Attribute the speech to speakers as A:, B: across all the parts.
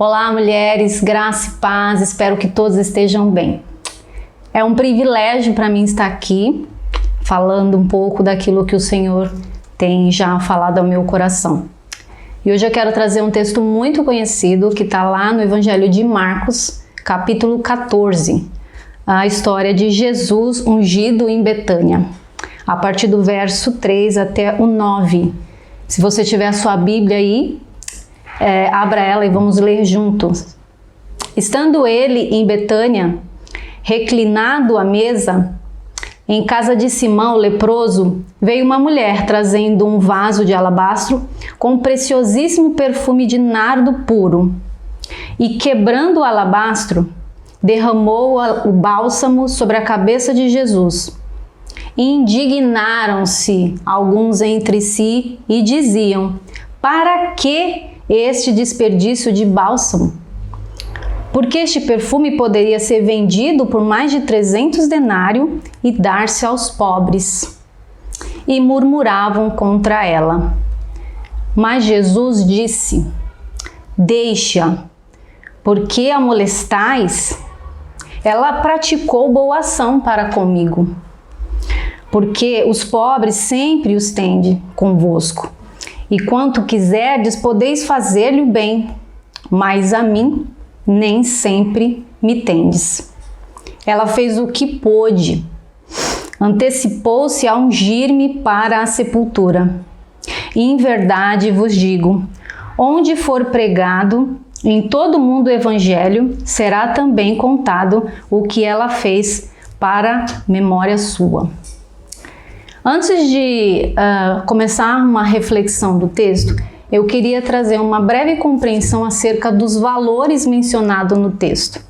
A: Olá, mulheres, graça e paz, espero que todos estejam bem. É um privilégio para mim estar aqui falando um pouco daquilo que o Senhor tem já falado ao meu coração. E hoje eu quero trazer um texto muito conhecido que está lá no Evangelho de Marcos, capítulo 14, a história de Jesus ungido em Betânia, a partir do verso 3 até o 9. Se você tiver a sua Bíblia aí, abra ela e vamos ler juntos. Estando ele em Betânia, reclinado à mesa, em casa de Simão, o leproso, veio uma mulher trazendo um vaso de alabastro com um preciosíssimo perfume de nardo puro. E quebrando o alabastro, derramou o bálsamo sobre a cabeça de Jesus. Indignaram-se alguns entre si e diziam: para que este desperdício de bálsamo? Porque este perfume poderia ser vendido por mais de 300 denários e dar-se aos pobres. E murmuravam contra ela. Mas Jesus disse: deixa, porque a molestais? Ela praticou boa ação para comigo. Porque os pobres sempre os tende convosco, e quanto quiserdes podeis fazer-lhe bem, mas a mim nem sempre me tendes. Ela fez o que pôde, antecipou-se a ungir-me para a sepultura. E em verdade vos digo, onde for pregado em todo o mundo o evangelho, será também contado o que ela fez para memória sua. Antes de começar uma reflexão do texto, eu queria trazer uma breve compreensão acerca dos valores mencionados no texto.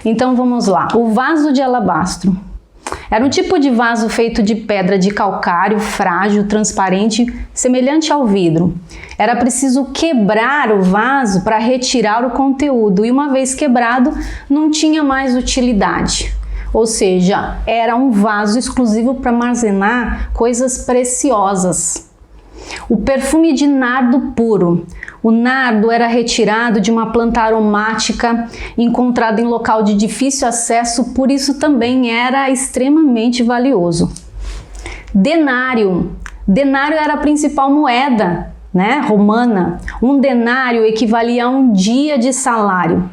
A: Então vamos lá. O vaso de alabastro era um tipo de vaso feito de pedra de calcário, frágil, transparente, semelhante ao vidro. Era preciso quebrar o vaso para retirar o conteúdo e uma vez quebrado, não tinha mais utilidade. Ou seja, era um vaso exclusivo para armazenar coisas preciosas. O perfume de nardo puro. O nardo era retirado de uma planta aromática encontrada em local de difícil acesso, por isso também era extremamente valioso. Denário. Denário era a principal moeda, romana. Um denário equivalia a um dia de salário.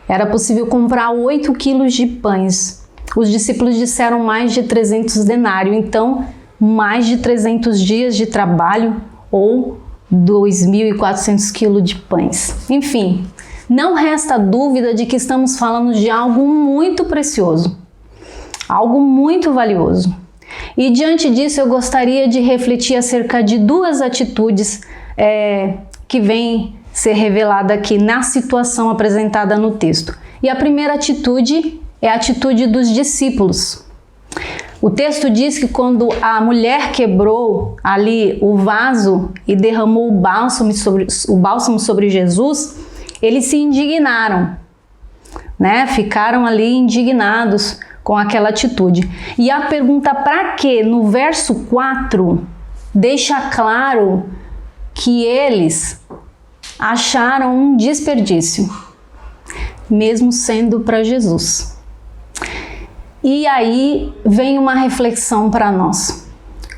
A: Era possível comprar 8 quilos de pães. Os discípulos disseram mais de 300 denários, então mais de 300 dias de trabalho ou 2.400 quilos de pães. Enfim, não resta dúvida de que estamos falando de algo muito precioso, algo muito valioso. E diante disso eu gostaria de refletir acerca de duas atitudes que vêm ser revelada aqui na situação apresentada no texto. E a primeira atitude é a atitude dos discípulos. O texto diz que quando a mulher quebrou ali o vaso e derramou o bálsamo sobre Jesus, eles se indignaram, Ficaram ali indignados com aquela atitude. E a pergunta para quê? No verso 4, deixa claro que eles acharam um desperdício, mesmo sendo para Jesus. E aí vem uma reflexão para nós.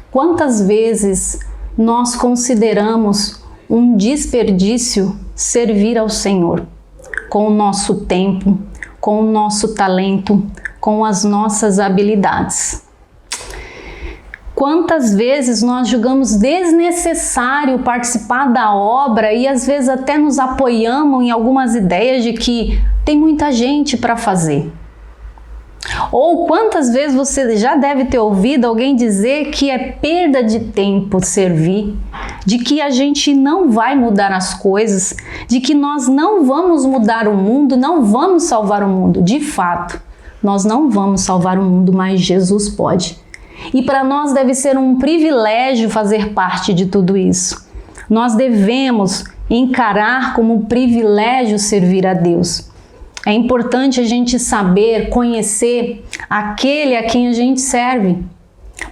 A: Quantas vezes nós consideramos um desperdício servir ao Senhor com o nosso tempo, com o nosso talento, com as nossas habilidades? Quantas vezes nós julgamos desnecessário participar da obra e às vezes até nos apoiamos em algumas ideias de que tem muita gente para fazer? Ou quantas vezes você já deve ter ouvido alguém dizer que é perda de tempo servir, de que a gente não vai mudar as coisas, de que nós não vamos mudar o mundo, não vamos salvar o mundo. De fato, nós não vamos salvar o mundo, mas Jesus pode. E para nós deve ser um privilégio fazer parte de tudo isso. Nós devemos encarar como um privilégio servir a Deus. É importante a gente saber, conhecer aquele a quem a gente serve,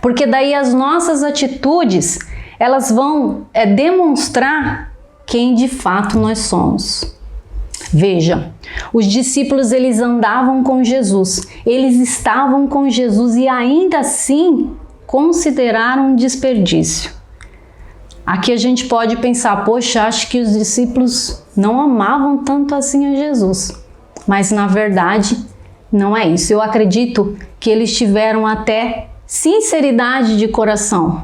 A: porque daí as nossas atitudes, elas vão demonstrar quem de fato nós somos. Veja, os discípulos eles andavam com Jesus, eles estavam com Jesus e ainda assim consideraram um desperdício. Aqui a gente pode pensar, poxa, acho que os discípulos não amavam tanto assim a Jesus. Mas na verdade não é isso. Eu acredito que eles tiveram até sinceridade de coração.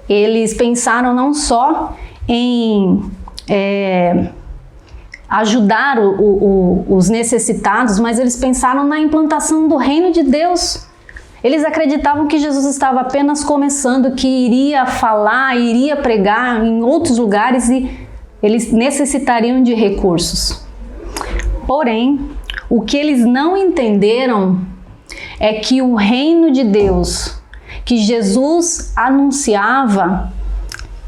A: Eles pensaram não só em ajudar os necessitados, mas eles pensaram na implantação do reino de Deus. Eles acreditavam que Jesus estava apenas começando, que iria falar, iria pregar em outros lugares e eles necessitariam de recursos. Porém, o que eles não entenderam é que o reino de Deus que Jesus anunciava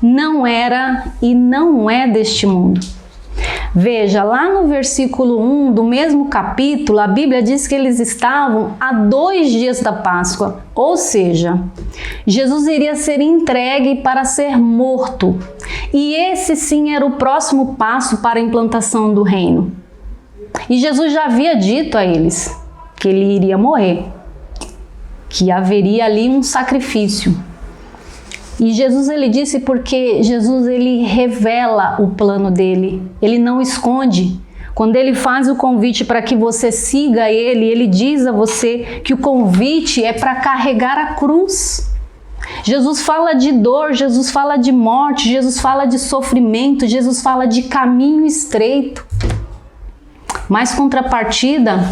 A: não era e não é deste mundo. Veja, lá no versículo 1 do mesmo capítulo, a Bíblia diz que eles estavam a 2 dias da Páscoa, ou seja, Jesus iria ser entregue para ser morto. E esse sim era o próximo passo para a implantação do reino. E Jesus já havia dito a eles que ele iria morrer, que haveria ali um sacrifício. E Jesus ele disse porque Jesus ele revela o plano dele, ele não esconde. Quando ele faz o convite para que você siga ele, ele diz a você que o convite é para carregar a cruz. Jesus fala de dor, Jesus fala de morte, Jesus fala de sofrimento, Jesus fala de caminho estreito. Mas contrapartida,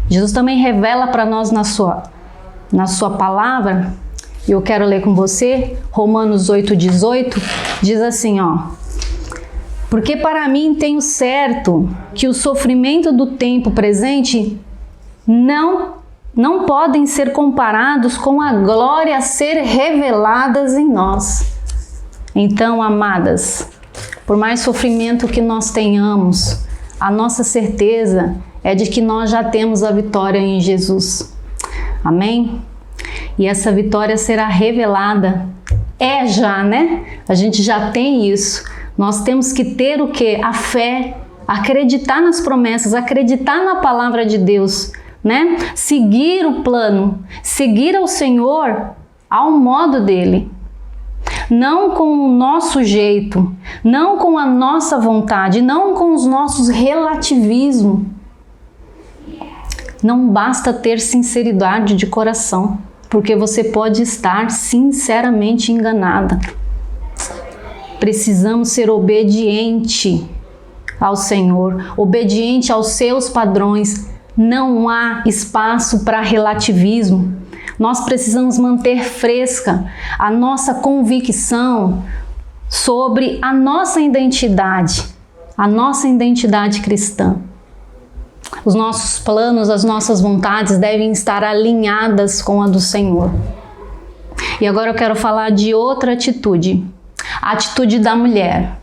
A: Jesus também revela para nós na sua palavra. E eu quero ler com você, Romanos 8,18, diz assim, porque para mim tenho certo que o sofrimento do tempo presente não podem ser comparados com a glória a ser reveladas em nós. Então, amadas, por mais sofrimento que nós tenhamos, a nossa certeza é de que nós já temos a vitória em Jesus. Amém? E essa vitória será revelada. Já, né? A gente já tem isso. Nós temos que ter o quê? A fé, acreditar nas promessas, acreditar na palavra de Deus, né? Seguir o plano, seguir ao Senhor ao modo dele. Não com o nosso jeito, não com a nossa vontade, não com os nossos relativismos. Não basta ter sinceridade de coração, porque você pode estar sinceramente enganada. Precisamos ser obediente ao Senhor, obediente aos seus padrões. Não há espaço para relativismo. Nós precisamos manter fresca a nossa convicção sobre a nossa identidade cristã. Os nossos planos, as nossas vontades devem estar alinhadas com a do Senhor. E agora eu quero falar de outra atitude, a atitude da mulher.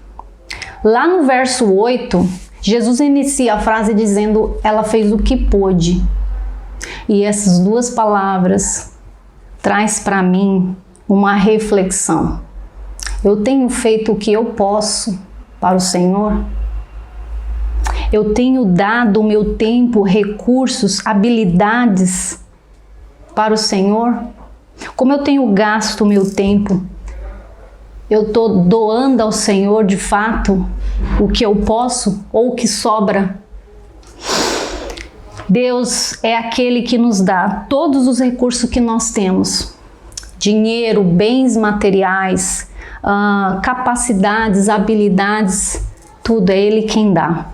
A: Lá no verso 8, Jesus inicia a frase dizendo, ela fez o que pôde. E essas duas palavras traz para mim uma reflexão. Eu tenho feito o que eu posso para o Senhor? Eu tenho dado o meu tempo, recursos, habilidades para o Senhor? Como eu tenho gasto o meu tempo? Eu estou doando ao Senhor de fato o que eu posso ou o que sobra? Deus é aquele que nos dá todos os recursos que nós temos. Dinheiro, bens materiais, capacidades, habilidades, tudo é Ele quem dá.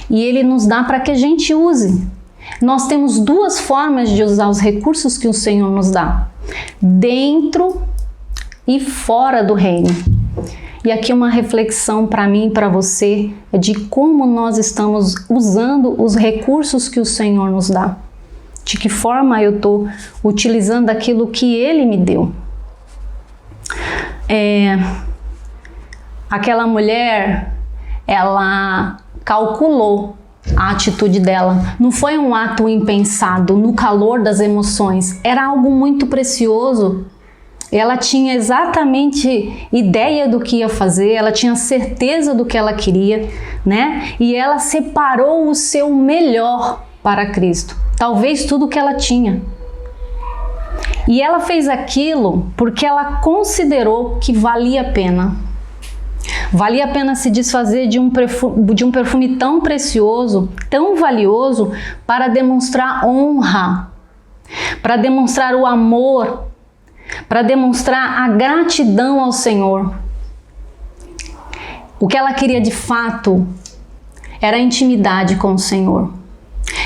A: E Ele nos dá para que a gente use. Nós temos duas formas de usar os recursos que o Senhor nos dá. Dentro e fora do reino. E aqui uma reflexão para mim e para você é de como nós estamos usando os recursos que o Senhor nos dá. De que forma eu estou utilizando aquilo que Ele me deu. Aquela mulher, ela calculou a atitude dela. Não foi um ato impensado, no calor das emoções. Era algo muito precioso. ela tinha exatamente ideia do que ia fazer, ela tinha certeza do que ela queria, né? E ela separou o seu melhor para Cristo, talvez tudo o que ela tinha. E ela fez aquilo porque ela considerou que valia a pena. Valia a pena se desfazer de um perfume tão precioso, tão valioso, para demonstrar honra, para demonstrar o amor, para demonstrar a gratidão ao Senhor. O que ela queria de fato era a intimidade com o Senhor.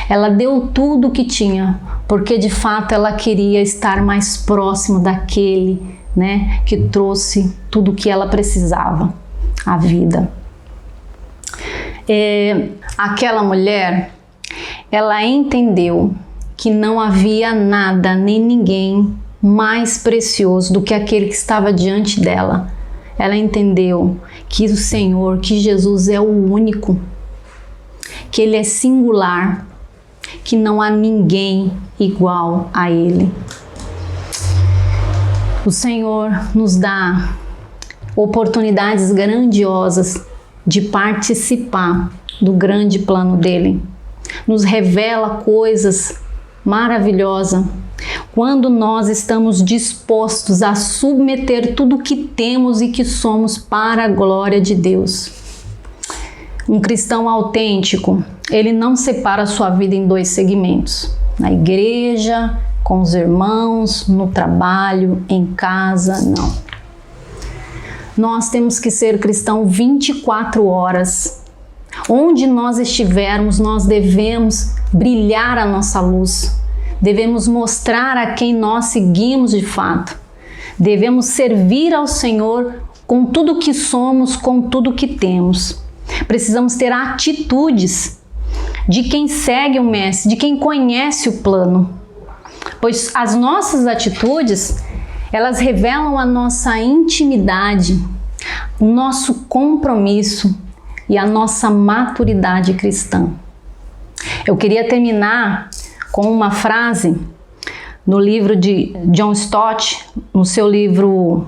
A: Ela deu tudo o que tinha, porque de fato ela queria estar mais próximo daquele, né, que trouxe tudo o que ela precisava, a vida. Aquela mulher, ela entendeu que não havia nada nem ninguém mais precioso do que aquele que estava diante dela. Ela entendeu que o Senhor, que Jesus é o único, que Ele é singular, que não há ninguém igual a Ele. O Senhor nos dá oportunidades grandiosas de participar do grande plano dele. Nos revela coisas maravilhosas quando nós estamos dispostos a submeter tudo o que temos e que somos para a glória de Deus. Um cristão autêntico, ele não separa a sua vida em dois segmentos: na igreja, com os irmãos, no trabalho, em casa, não. Nós temos que ser cristão 24 horas. Onde nós estivermos, nós devemos brilhar a nossa luz. Devemos mostrar a quem nós seguimos de fato. Devemos servir ao Senhor com tudo que somos, com tudo que temos. Precisamos ter atitudes de quem segue o Mestre, de quem conhece o plano. Pois as nossas atitudes, elas revelam a nossa intimidade, o nosso compromisso e a nossa maturidade cristã. Eu queria terminar com uma frase no livro de John Stott, no seu livro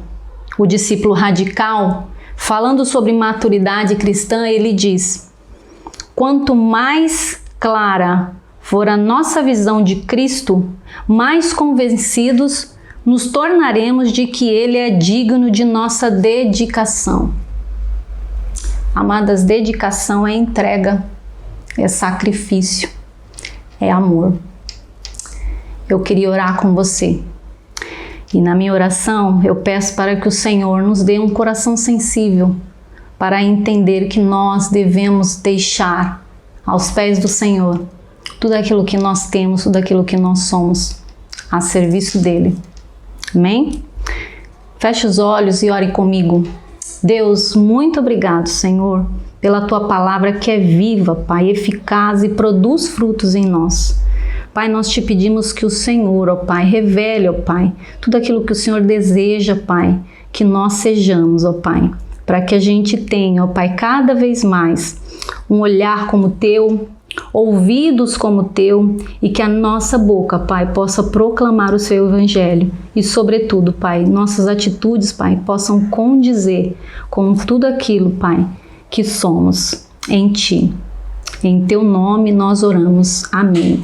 A: O Discípulo Radical, falando sobre maturidade cristã. Ele diz: quanto mais clara for a nossa visão de Cristo, mais convencidos nos tornaremos de que Ele é digno de nossa dedicação. Amadas, dedicação é entrega, é sacrifício, é amor. Eu queria orar com você. E na minha oração, eu peço para que o Senhor nos dê um coração sensível para entender que nós devemos deixar aos pés do Senhor tudo aquilo que nós temos, tudo aquilo que nós somos, a serviço dEle. Amém? Feche os olhos e ore comigo. Deus, muito obrigado, Senhor, pela Tua palavra que é viva, Pai, eficaz e produz frutos em nós. Pai, nós te pedimos que o Senhor, ó Pai, revele, ó Pai, tudo aquilo que o Senhor deseja, Pai, que nós sejamos, ó Pai, para que a gente tenha, ó Pai, cada vez mais um olhar como Teu, ouvidos como Teu, e que a nossa boca, Pai, possa proclamar o Seu Evangelho e, sobretudo, Pai, nossas atitudes, Pai, possam condizer com tudo aquilo, Pai, que somos em Ti. Em Teu nome nós oramos. Amém.